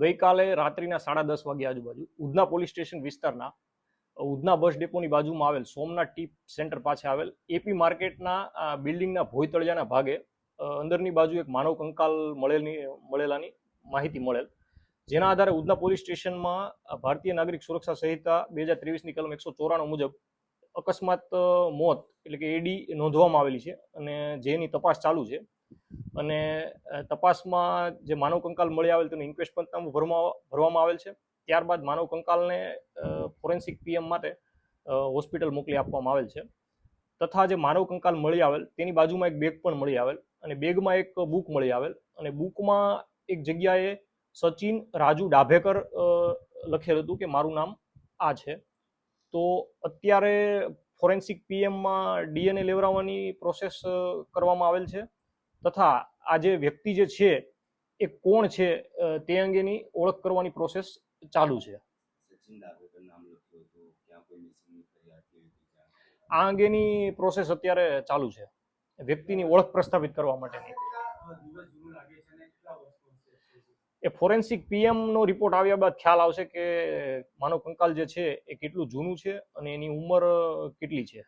ગઈકાલે રાત્રિના 10:30 વાગ્યા આજુબાજુ ઉધના પોલીસ સ્ટેશન વિસ્તારના ઉધના બસ ડેપોની બાજુમાં આવેલ સોમનાથ ટી સેન્ટર પાસે આવેલ એપી માર્કેટના બિલ્ડિંગના ભોયતળિયાના ભાગે અંદરની બાજુ એક માનવ કંકાલ મળેલાની માહિતી મળેલ, જેના આધારે ઉધના પોલીસ સ્ટેશનમાં ભારતીય નાગરિક સુરક્ષા સંહિતા 2023ની કલમ 194 મુજબ અકસ્માત મોત એટલે કે એડી નોંધવામાં આવેલી છે અને જેની તપાસ ચાલુ છે. અને તપાસમાં જે માનવ કંકાલ મળી આવેલ તેનું ઇન્ક્વેસ્ટ પંચનામું ભરવામાં આવેલ છે. ત્યારબાદ માનવ કંકાલને ફોરેન્સિક પીએમ માટે હોસ્પિટલ મોકલી આપવામાં આવેલ છે. તથા જે માનવ કંકાલ મળી આવેલ તેની બાજુમાં એક બેગ પણ મળી આવેલ અને બેગમાં એક બુક મળી આવેલ અને બુકમાં એક જગ્યાએ સચિન રાજુ ડાભેકર લખેલ હતું કે મારું નામ આ છે. તો અત્યારે ફોરેન્સિક પીએમમાં ડીએનએ લેવડાવવાની પ્રોસેસ કરવામાં આવેલ છે તથા આ જે વ્યક્તિ જે છે એ કોણ છે તે અંગેની ઓળખ કરવાની પ્રોસેસ ચાલુ છે. આ અંગેની પ્રોસેસ અત્યારે ચાલુ છે વ્યક્તિની ઓળખ પ્રસ્થાપિત કરવા માટેની. એ ફોરેન્સિક પીએમ નો રિપોર્ટ આવ્યા બાદ ખ્યાલ આવશે કે માનવ કંકાલ જે છે એ કેટલું જૂનું છે અને એની ઉંમર કેટલી છે.